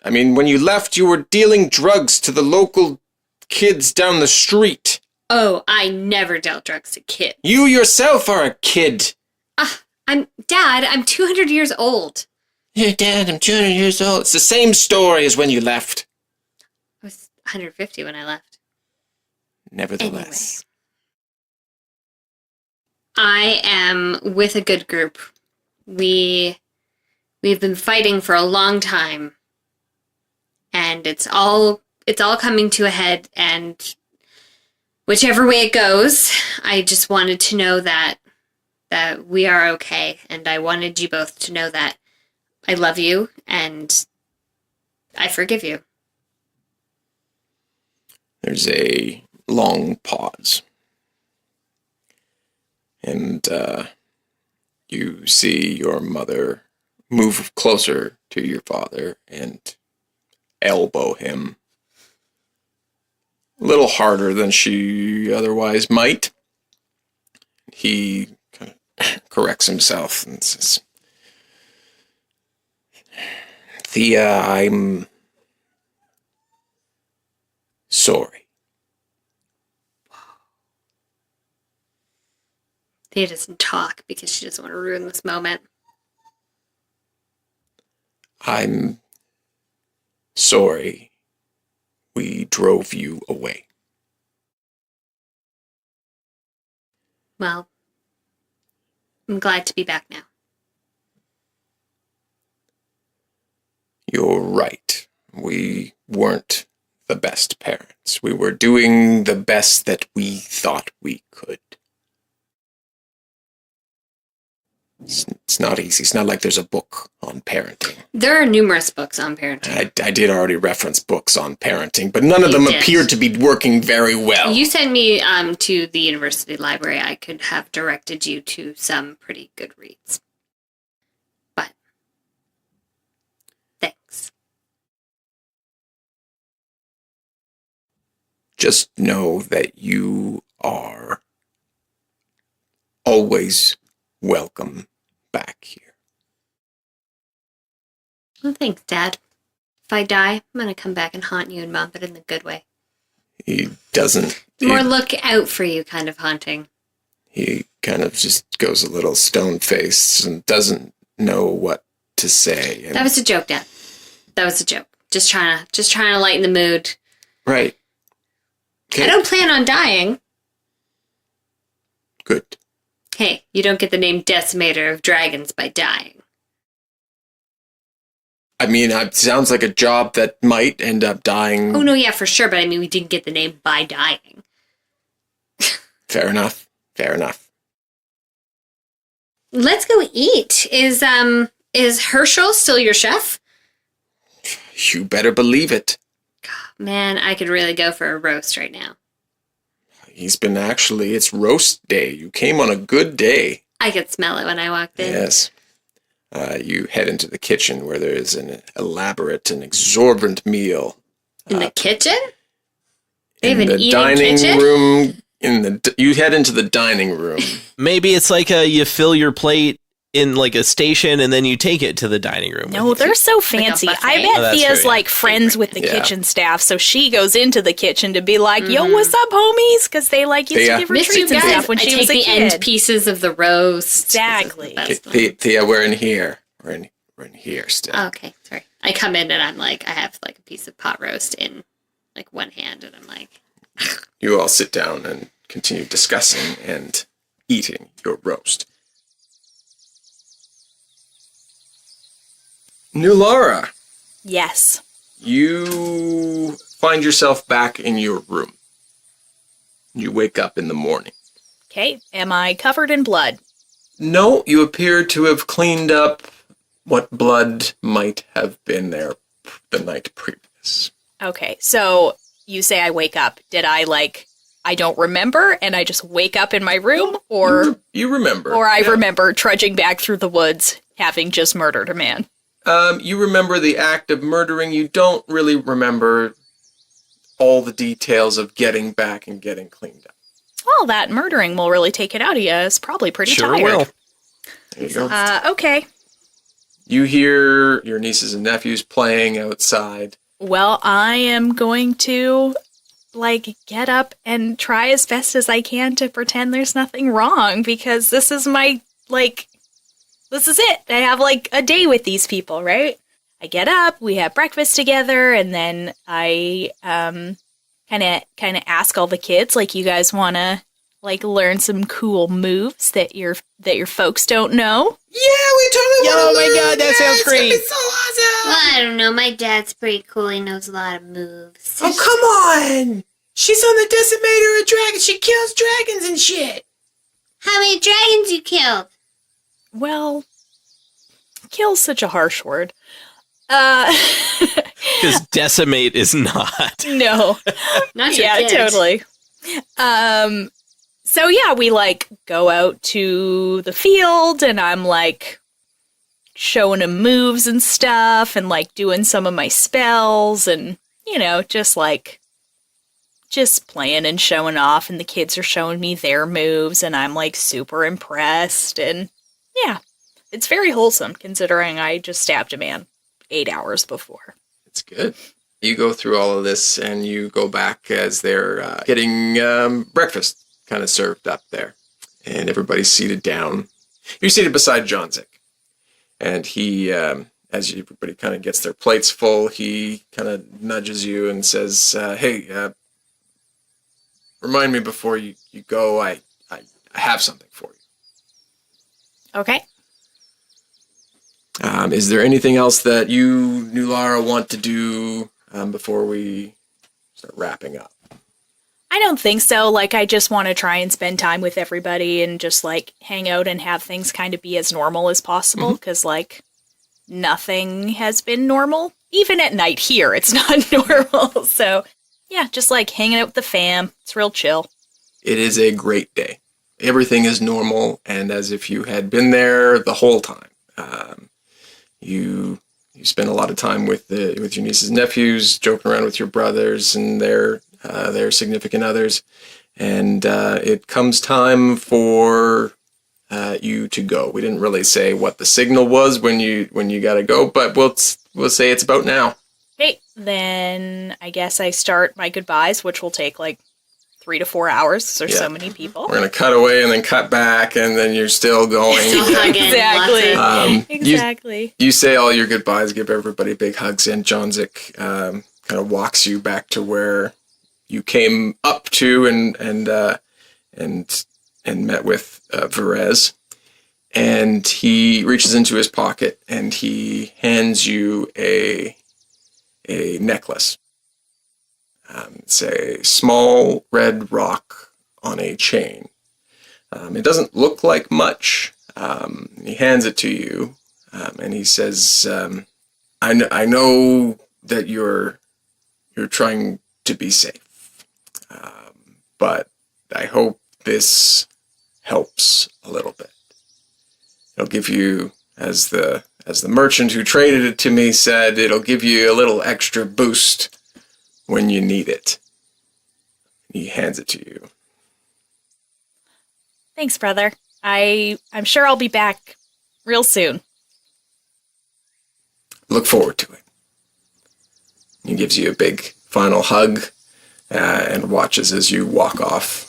Speaker 2: I mean, when you left, you were dealing drugs to the local kids down the street.
Speaker 3: Oh, I never dealt drugs to kids.
Speaker 2: You yourself are a kid.
Speaker 3: Dad, I'm 200 years old.
Speaker 2: Yeah, Dad, I'm 200 years old. It's the same story as when you left.
Speaker 3: I was 150 when I left.
Speaker 2: Nevertheless.
Speaker 3: Anyway. I am with a good group. We've been fighting for a long time. And it's all coming to a head, and whichever way it goes, I just wanted to know that we are okay, and I wanted you both to know that I love you and I forgive you.
Speaker 2: There's a long pause. And you see your mother move closer to your father and elbow him a little harder than she otherwise might. He kind of corrects himself and says, Thia, I'm sorry.
Speaker 3: Thea doesn't talk because she doesn't want to ruin this moment.
Speaker 2: I'm sorry we drove you away.
Speaker 3: Well, I'm glad to be back now.
Speaker 2: You're right. We weren't the best parents. We were doing the best that we thought we could. It's not easy. It's not like there's a book on parenting.
Speaker 3: There are numerous books on parenting.
Speaker 2: I did already reference books on parenting, but none of them
Speaker 3: did.
Speaker 2: appeared to be working very well.
Speaker 3: You sent me to the university library. I could have directed you to some pretty good reads. But, thanks.
Speaker 2: Just know that you are always welcome back here.
Speaker 3: Well, thanks, Dad. If I die, I'm going to come back and haunt you and Mom, but in the good way.
Speaker 2: He doesn't...
Speaker 3: More look out for you kind of haunting.
Speaker 2: He kind of just goes a little stone-faced and doesn't know what to say. And
Speaker 3: That was a joke, Dad. That was a joke. Just trying to lighten the mood.
Speaker 2: right. Okay.
Speaker 3: I don't plan on dying.
Speaker 2: Good.
Speaker 3: Hey, you don't get the name Decimator of Dragons by dying.
Speaker 2: I mean, it sounds like a job that might end up dying.
Speaker 3: Oh, no, yeah, for sure, but I mean, we didn't get the name by dying.
Speaker 2: Fair enough. Fair enough.
Speaker 3: Let's go eat. Is Herschel still your chef?
Speaker 2: You better believe it.
Speaker 3: Man, I could really go for a roast right now.
Speaker 2: He's been it's roast day. You came on a good day.
Speaker 3: I could smell it when I walked in.
Speaker 2: Yes. You head into the kitchen where there is an elaborate and exorbitant meal.
Speaker 3: In the kitchen? They have
Speaker 2: In
Speaker 3: an
Speaker 2: the
Speaker 3: eating
Speaker 2: dining
Speaker 3: kitchen?
Speaker 2: room. You head into the dining room.
Speaker 4: Maybe it's like you fill your plate in like a station and then you take it to the dining room.
Speaker 1: No, they're so fancy.
Speaker 3: buffet.
Speaker 1: I
Speaker 3: Oh,
Speaker 1: bet
Speaker 4: that's
Speaker 1: Thea's
Speaker 4: true, yeah.
Speaker 1: like friends with the
Speaker 2: Yeah.
Speaker 1: kitchen staff, so she goes into the kitchen to be like, "Yo, what's up, homies?" Because they like used
Speaker 2: Thea.
Speaker 1: to give her
Speaker 3: Miss you
Speaker 1: treats and
Speaker 3: guys.
Speaker 1: stuff when
Speaker 3: I
Speaker 1: she
Speaker 3: take
Speaker 1: was a
Speaker 3: the
Speaker 1: kid.
Speaker 3: end pieces of the roast.
Speaker 1: Exactly.
Speaker 3: This is the best one.
Speaker 2: Thea, we're in here. We're in here still.
Speaker 3: Oh, okay, sorry. I come in and I'm like, I have like a piece of pot roast in like one hand, and I'm like,
Speaker 2: You all sit down and continue discussing and eating your roast. Nulara,
Speaker 1: Yes.
Speaker 2: you find yourself back in your room. You wake up in the morning.
Speaker 1: Okay. Am I covered in blood?
Speaker 2: No, you appear to have cleaned up what blood might have been there the night previous.
Speaker 1: Okay. So you say I wake up. Did I I don't remember and I just wake up in my room, or
Speaker 2: you remember.
Speaker 1: Or I remember trudging back through the woods having just murdered a man.
Speaker 2: You remember the act of murdering. You don't really remember all the details of getting back and getting cleaned up.
Speaker 1: Well, that murdering will really take it out of you. It's probably pretty tired.
Speaker 4: Will.
Speaker 2: There you go.
Speaker 1: Okay.
Speaker 2: You hear your nieces and nephews playing outside.
Speaker 1: Well, I am going to, get up and try as best as I can to pretend there's nothing wrong, because this is my, this is it. I have, a day with these people, right? I get up, we have breakfast together, and then I, kind of ask all the kids, you guys want to, learn some cool moves that your folks don't know?
Speaker 2: Yeah, we totally want to
Speaker 4: Oh my
Speaker 2: learn.
Speaker 4: God, that sounds great.
Speaker 2: It's so awesome.
Speaker 3: Well, I don't know. My dad's pretty cool. He knows a lot of moves.
Speaker 2: Oh, come on. She's on the Decimator of Dragons. She kills dragons and shit.
Speaker 3: How many dragons you killed?
Speaker 1: Well, kill's such a harsh word.
Speaker 4: Because decimate is not.
Speaker 1: No.
Speaker 3: Not your
Speaker 1: Yeah,
Speaker 3: kids.
Speaker 1: totally. So yeah, we go out to the field and I'm showing him moves and stuff and doing some of my spells and, just playing and showing off, and the kids are showing me their moves and I'm super impressed, and yeah, it's very wholesome considering I just stabbed a man 8 hours before.
Speaker 2: It's good. You go through all of this and you go back as they're getting breakfast kind of served up there. And everybody's seated down. You're seated beside Johnzik. And he, as everybody kind of gets their plates full, he kind of nudges you and says, hey, remind me before you go, I have something for you.
Speaker 1: Okay.
Speaker 2: Is there anything else that you, Nulara, want to do before we start wrapping up?
Speaker 1: I don't think so. I just want to try and spend time with everybody and just, hang out and have things kind of be as normal as possible, because, nothing has been normal. Even at night here, it's not normal. So, yeah, just, hanging out with the fam. It's real chill.
Speaker 2: It is a great day. Everything is normal and as if you had been there the whole time. You spend a lot of time with your nieces and nephews, joking around with your brothers and their significant others, and it comes time for you to go. We didn't really say what the signal was when you got to go, but we'll say it's about now.
Speaker 1: Okay, then I guess I start my goodbyes, which will take 3 to 4 hours because there's so many people.
Speaker 2: We're gonna cut away and then cut back, and then you're still going.
Speaker 1: Exactly.
Speaker 2: You say all your goodbyes, give everybody big hugs, and Johnzik kind of walks you back to where you came up to and met with Verez, and he reaches into his pocket and he hands you a necklace. It's a small red rock on a chain. It doesn't look like much. He hands it to you, and he says, "I know that you're trying to be safe, but I hope this helps a little bit. It'll give you, as the merchant who traded it to me said, it'll give you a little extra boost when you need it." He hands it to you.
Speaker 1: Thanks, brother. I'm sure I'll be back real soon.
Speaker 2: Look forward to it. He gives you a big final hug and watches as you walk off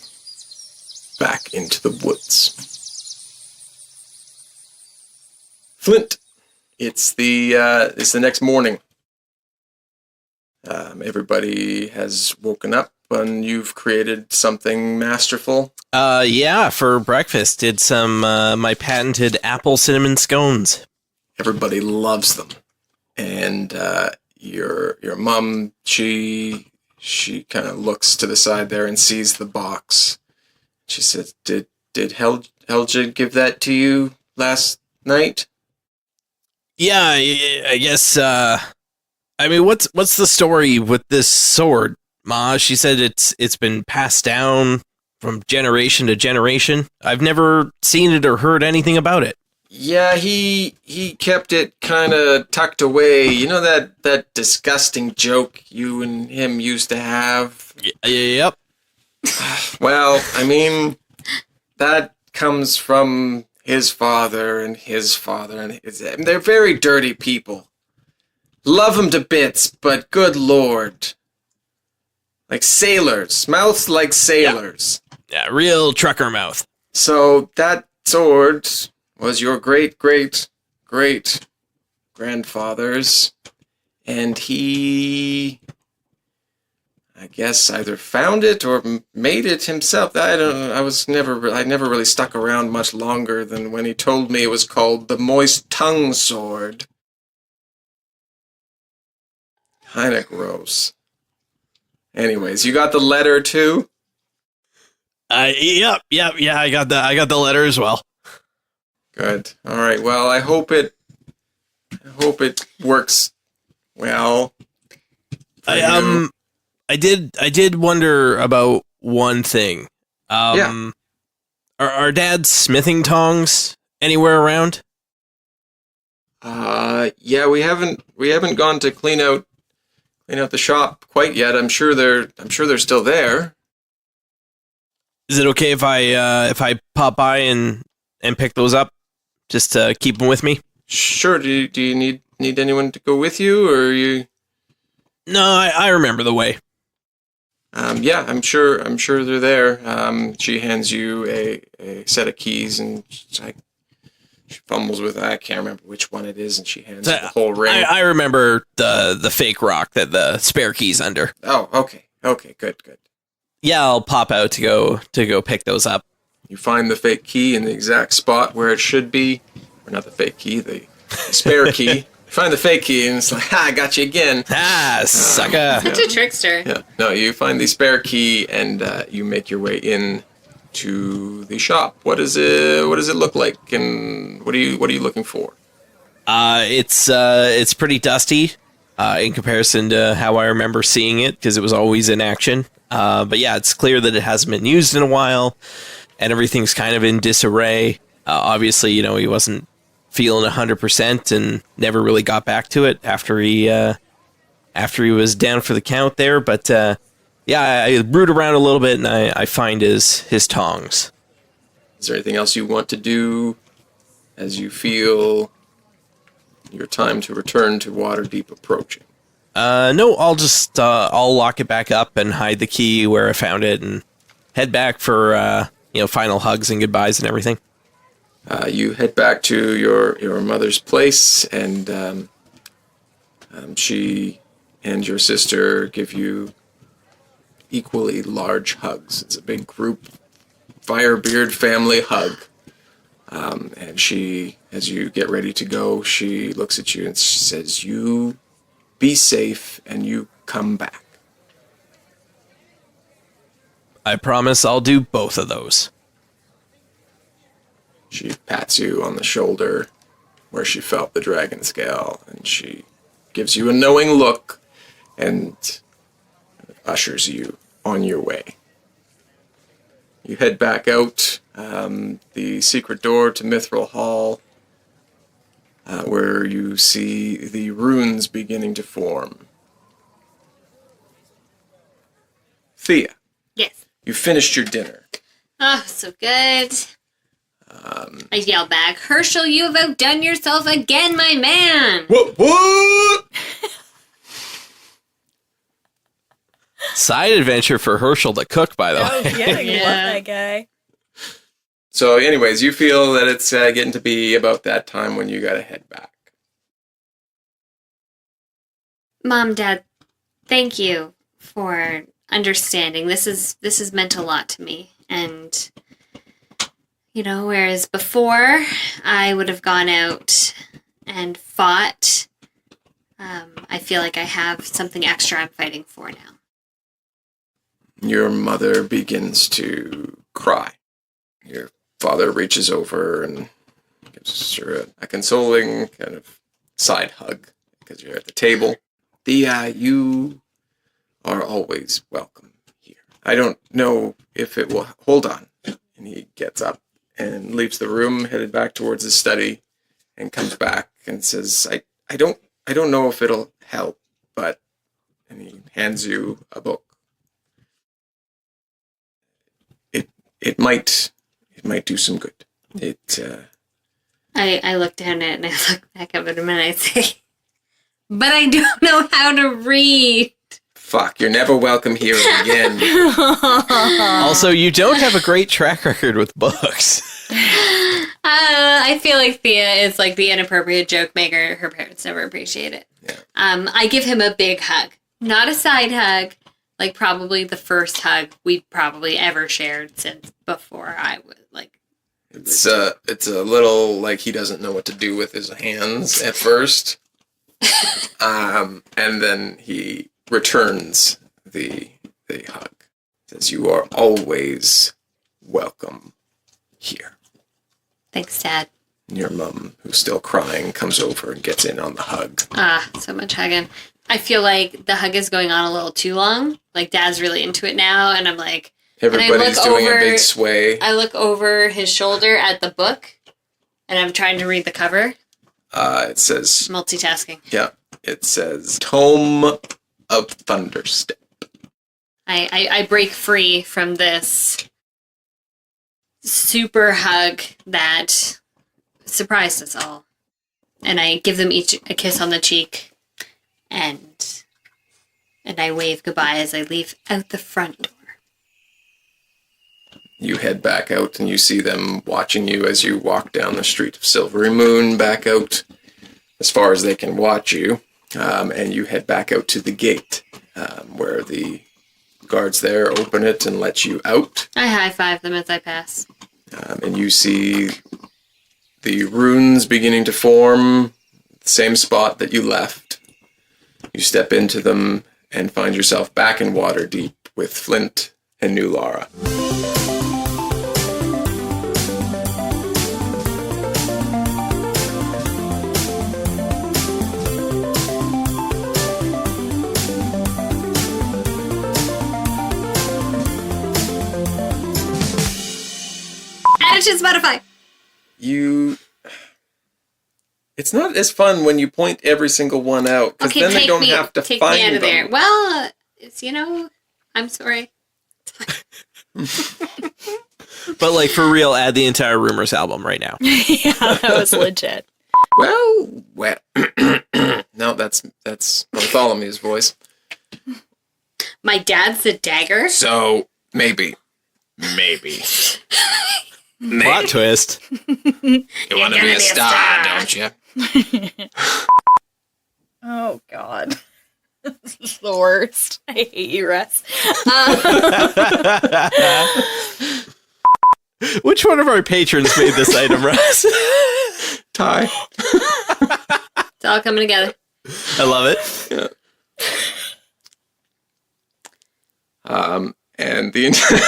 Speaker 2: back into the woods. Flint, it's the next morning. Everybody has woken up and you've created something masterful.
Speaker 4: Yeah, for breakfast, did some my patented apple cinnamon scones.
Speaker 2: Everybody loves them, and your mom, she kind of looks to the side there and sees the box. She says, "Did Helga give that to you last night?"
Speaker 4: Yeah, I guess. I mean, what's the story with this sword, Ma, she said it's been passed down from generation to generation. I've never seen it or heard anything about it.
Speaker 2: Yeah, he kept it kind of tucked away. You know that disgusting joke you and him used to have?
Speaker 4: Yep.
Speaker 2: Well, I mean, that comes from his father and his father and his... They're very dirty people. Love them to bits, but good lord. Like sailors. Mouths like sailors.
Speaker 4: Yeah, real trucker mouth.
Speaker 2: So that sword was your great-great-great-grandfather's, and he, I guess, either found it or made it himself. I don't know. I never really stuck around much longer than when he told me it was called the Moist Tongue Sword. Kinda gross. Anyways, you got the letter too?
Speaker 4: Yep. I got the letter as well.
Speaker 2: Good. All right. Well, I hope it works well.
Speaker 4: I did wonder about one thing.
Speaker 2: Yeah.
Speaker 4: Are Dad's smithing tongs anywhere around?
Speaker 2: Yeah, we haven't gone to clean out the shop quite yet. I'm sure they're still there.
Speaker 4: Is it okay if I pop by and pick those up, just to keep them with me?
Speaker 2: Sure. Do you need anyone to go with you, or you?
Speaker 4: No, I remember the way.
Speaker 2: Yeah, I'm sure they're there. She hands you a set of keys, and she fumbles with it. I can't remember which one it is, and she hands you the whole ring.
Speaker 4: I remember the fake rock that the spare key's under.
Speaker 2: Oh, okay, good.
Speaker 4: Yeah, I'll pop out to go pick those up.
Speaker 2: You find the fake key in the exact spot where it should be. Or not the fake key, the spare key. You find the fake key, and it's like, I got you again.
Speaker 4: Sucker.
Speaker 3: Such a trickster.
Speaker 2: Yeah. No, you find the spare key, and you make your way in to the shop. What does it look like, and what are you looking for?
Speaker 4: It's pretty dusty in comparison to how I remember seeing it, because it was always in action. But yeah, it's clear that it hasn't been used in a while, and everything's kind of in disarray. Obviously, he wasn't feeling 100% and never really got back to it after he was down for the count there. But yeah, I root around a little bit, and I find his tongs.
Speaker 2: Is there anything else you want to do as you feel your time to return to Waterdeep approaching?
Speaker 4: No, I'll just I'll lock it back up and hide the key where I found it, and head back for final hugs and goodbyes and everything.
Speaker 2: You head back to your mother's place, and she and your sister give you equally large hugs. It's a big group Firebeard family hug. And she, as you get ready to go, she looks at you and she says, "You be safe and you come back."
Speaker 4: I promise I'll do both of those.
Speaker 2: She pats you on the shoulder where she felt the dragon scale, and she gives you a knowing look and ushers you on your way. You head back out the secret door to Mithril Hall, where you see the runes beginning to form. Thia.
Speaker 3: Yes.
Speaker 2: You finished your dinner.
Speaker 3: Oh, so good. I yell back, Herschel, you have outdone yourself again, my man!
Speaker 2: What?
Speaker 4: Side adventure for Herschel to cook, by the way.
Speaker 1: Oh, yeah, you love that guy.
Speaker 2: So anyways, you feel that it's getting to be about that time when you gotta head back.
Speaker 3: Mom, Dad, thank you for understanding. This has meant a lot to me. And, whereas before I would have gone out and fought, I feel like I have something extra I'm fighting for now.
Speaker 2: Your mother begins to cry. Your father reaches over and gives her a consoling kind of side hug because you're at the table. You are always welcome here. I don't know if it will... Hold on. And he gets up and leaves the room, headed back towards his study, and comes back and says, I don't know if it'll help, but... And he hands you a book. It might do some good.
Speaker 3: I look down at it and I look back up at him and I say, but I don't know how to read.
Speaker 2: Fuck, you're never welcome here again.
Speaker 4: Also, you don't have a great track record with books.
Speaker 3: I feel like Thia is like the inappropriate joke maker. Her parents never appreciate it.
Speaker 2: Yeah.
Speaker 3: I give him a big hug. Not a side hug, like probably the first hug we probably ever shared since before I was like...
Speaker 2: It's a little like he doesn't know what to do with his hands at first. And then he returns the hug. Says, you are always welcome here.
Speaker 3: Thanks, Dad.
Speaker 2: Your mum, who's still crying, comes over and gets in on the hug.
Speaker 3: So much hugging. I feel like the hug is going on a little too long. Like, Dad's really into it now, and I'm like...
Speaker 2: Everybody's doing a big sway.
Speaker 3: I look over his shoulder at the book, and I'm trying to read the cover.
Speaker 2: It says...
Speaker 3: Multitasking.
Speaker 2: Yeah. It says, Tome of Thunderstep.
Speaker 3: I break free from this super hug that surprised us all. And I give them each a kiss on the cheek. And I wave goodbye as I leave out the front door.
Speaker 2: You head back out and you see them watching you as you walk down the street of Silvery Moon back out as far as they can watch you. And you head back out to the gate where the guards there open it and let you out.
Speaker 3: I high-five them as I pass.
Speaker 2: And you see the runes beginning to form, the same spot that you left. You step into them and find yourself back in Waterdeep with Flint and Nulara.
Speaker 3: Add it to Spotify!
Speaker 2: It's not as fun when you point every single one out, because then they don't have to
Speaker 3: take
Speaker 2: find
Speaker 3: me out of
Speaker 2: them.
Speaker 3: there. Well, it's, I'm sorry.
Speaker 4: But like for real, add the entire Rumors album right now.
Speaker 1: Yeah, that was legit.
Speaker 2: Well. No, that's Bartholomew's voice.
Speaker 3: My dad's the dagger?
Speaker 2: So, maybe.
Speaker 4: Plot twist.
Speaker 2: You want to be a star, don't you?
Speaker 1: Oh, God. This is the worst. I hate you, Russ.
Speaker 4: Which one of our patrons made this item, Russ?
Speaker 2: Ty.
Speaker 3: It's all coming together.
Speaker 4: I love it.
Speaker 2: Yeah. And the entire...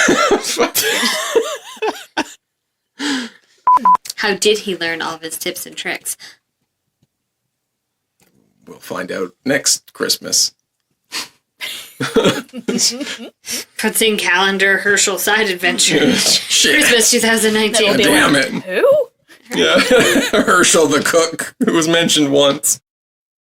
Speaker 3: How did he learn all of his tips and tricks?
Speaker 2: We'll find out next Christmas.
Speaker 3: Puts in calendar Herschel side adventure.
Speaker 2: Shit.
Speaker 3: Christmas 2019.
Speaker 2: Damn it.
Speaker 1: Who?
Speaker 2: Yeah. Herschel the cook, who was mentioned once.